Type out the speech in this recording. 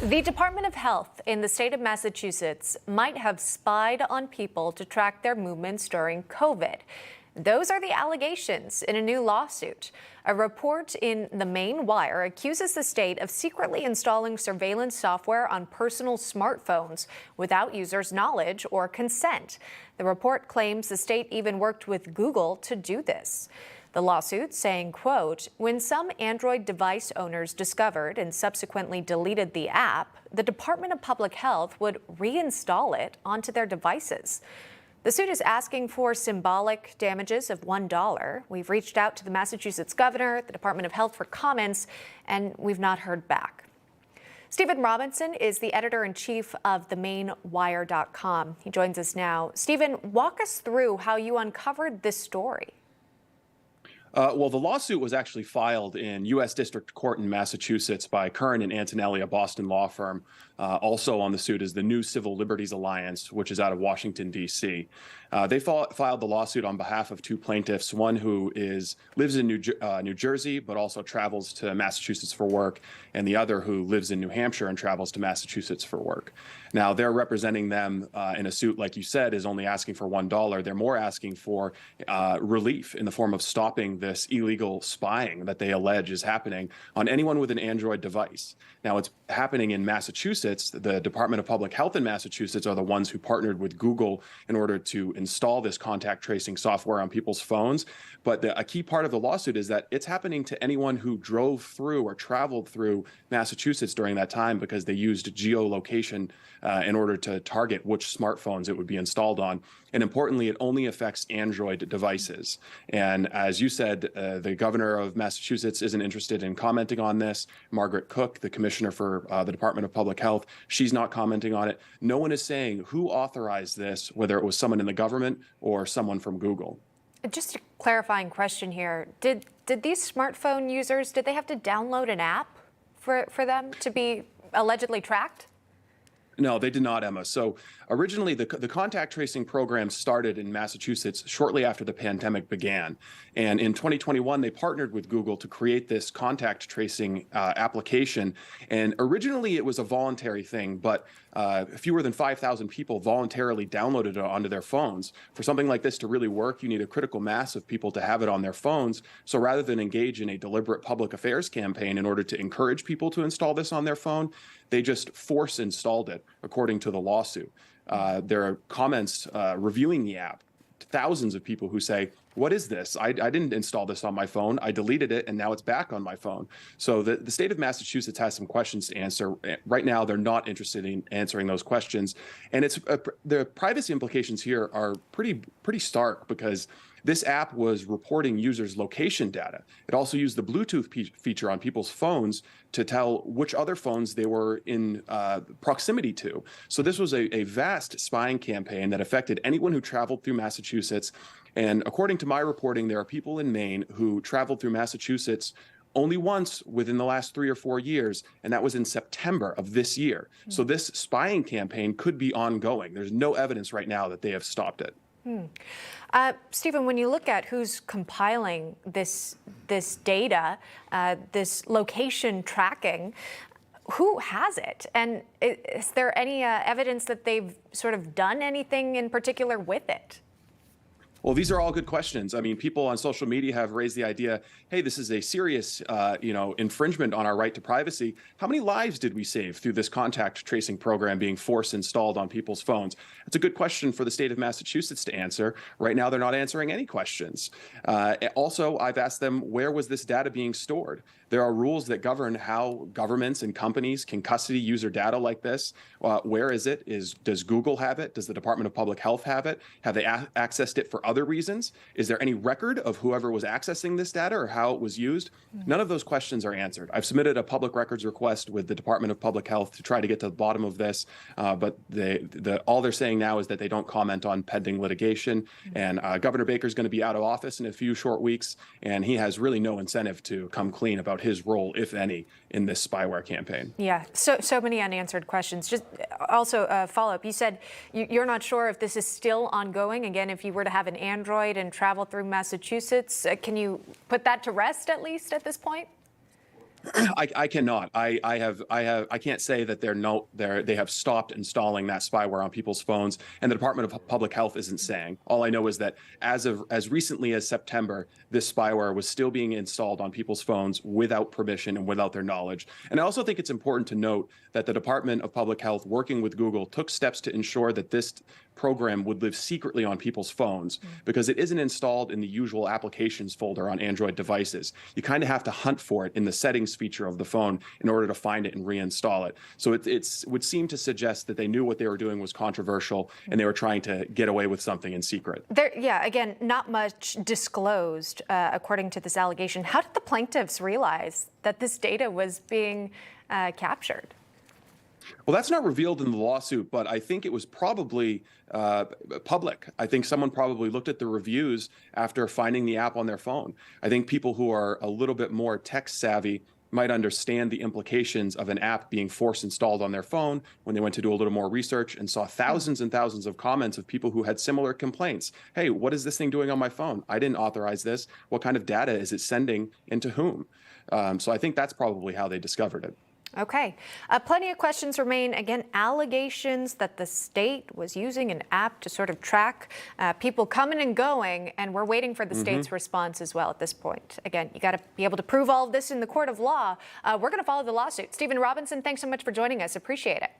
The Department of Health in the state of Massachusetts might have spied on people to track their movements during COVID. Those are the allegations in a new lawsuit. A report in the Maine Wire accuses the state of secretly installing surveillance software on personal smartphones without users' knowledge or consent. The report claims the state even worked with Google to do this. The lawsuit saying, quote, when some Android device owners discovered and subsequently deleted the app, the Department of Public Health would reinstall it onto their devices. The suit is asking for symbolic damages of $1. We've reached out to the Massachusetts governor, the Department of Health for comments, and we've not heard back. Stephen Robinson is the editor-in-chief of the MaineWire.com. He joins us now. Stephen, walk us through how you uncovered this story. Well, the lawsuit was actually filed in U.S. District Court in Massachusetts by Curran and Antonelli, a Boston law firm. Also on the suit is the New Civil Liberties Alliance, which is out of Washington, D.C. They filed the lawsuit on behalf of two plaintiffs, one who lives in New Jersey, but also travels to Massachusetts for work, and the other who lives in New Hampshire and travels to Massachusetts for work. Now, they're representing them in a suit, like you said, is only asking for $1. They're more asking for relief in the form of stopping this illegal spying that they allege is happening on anyone with an Android device. Now, it's happening in Massachusetts. The Department of Public Health in Massachusetts are the ones who partnered with Google in order to install this contact tracing software on people's phones. But a key part of the lawsuit is that it's happening to anyone who drove through or traveled through Massachusetts during that time because they used geolocation in order to target which smartphones it would be installed on. And importantly, it only affects Android devices. And as you said, the governor of Massachusetts isn't interested in commenting on this. Margaret Cook, the commissioner for the Department of Public Health, she's not commenting on it. No one is saying who authorized this, whether it was someone in the government or someone from Google. Just a clarifying question here. Did these smartphone users, did they have to download an app for them to be allegedly tracked? No, they did not, Emma. So originally, the contact tracing program started in Massachusetts shortly after the pandemic began. And in 2021, they partnered with Google to create this contact tracing application. And originally, it was a voluntary thing, but fewer than 5,000 people voluntarily downloaded it onto their phones. For something like this to really work, you need a critical mass of people to have it on their phones. So rather than engage in a deliberate public affairs campaign in order to encourage people to install this on their phone, they just force installed it, according to the lawsuit. There are comments reviewing the app, thousands of people who say, what is this? I didn't install this on my phone. I deleted it, and now it's back on my phone. So the state of Massachusetts has some questions to answer. Right now, they're not interested in answering those questions. And the privacy implications here are pretty stark because this app was reporting users' location data. It also used the Bluetooth feature on people's phones to tell which other phones they were in proximity to. So this was a vast spying campaign that affected anyone who traveled through Massachusetts. And according to my reporting, there are people in Maine who traveled through Massachusetts only once within the last 3 or 4 years, and that was in September of this year. So this spying campaign could be ongoing. There's no evidence right now that they have stopped it. Stephen, when you look at who's compiling this data, this location tracking, who has it? And is there any evidence that they've sort of done anything in particular with it? Well, these are all good questions. I mean, people on social media have raised the idea, hey, this is a serious, infringement on our right to privacy. How many lives did we save through this contact tracing program being force installed on people's phones? It's a good question for the state of Massachusetts to answer. Right now, they're not answering any questions. Also, I've asked them, where was this data being stored? There are rules that govern how governments and companies can custody user data like this. Where is it? Does Google have it? Does the Department of Public Health have it? Have they accessed it for other reasons? Is there any record of whoever was accessing this data or how it was used? None of those questions are answered. I've submitted a public records request with the Department of Public Health to try to get to the bottom of this, but all they're saying now is that they don't comment on pending litigation. And Governor Baker's going to be out of office in a few short weeks, and he has really no incentive to come clean about his role, if any, in this spyware campaign. Yeah, so many unanswered questions. Just also a follow-up. You said you're not sure if this is still ongoing. Again, if you were to have an Android and travel through Massachusetts, can you put that to rest at least at this point? I cannot. I can't say that they have stopped installing that spyware on people's phones, and the Department of Public Health isn't saying. All I know is that as recently as September, this spyware was still being installed on people's phones without permission and without their knowledge. And I also think it's important to note that the Department of Public Health, working with Google, took steps to ensure that this program would live secretly on people's phones because it isn't installed in the usual applications folder on Android devices. You kind of have to hunt for it in the settings feature of the phone in order to find it and reinstall it. So it would seem to suggest that they knew what they were doing was controversial and they were trying to get away with something in secret. Yeah, again, not much disclosed according to this allegation. How did the plaintiffs realize that this data was being captured? Well, that's not revealed in the lawsuit, but I think it was probably public. I think someone probably looked at the reviews after finding the app on their phone. I think people who are a little bit more tech savvy might understand the implications of an app being force installed on their phone when they went to do a little more research and saw thousands and thousands of comments of people who had similar complaints. Hey, what is this thing doing on my phone? I didn't authorize this. What kind of data is it sending into whom? So I think that's probably how they discovered it. Okay. Plenty of questions remain. Again, allegations that the state was using an app to sort of track people coming and going, and we're waiting for the state's response as well at this point. Again, you got to be able to prove all of this in the court of law. We're going to follow the lawsuit. Stephen Robinson, thanks so much for joining us. Appreciate it.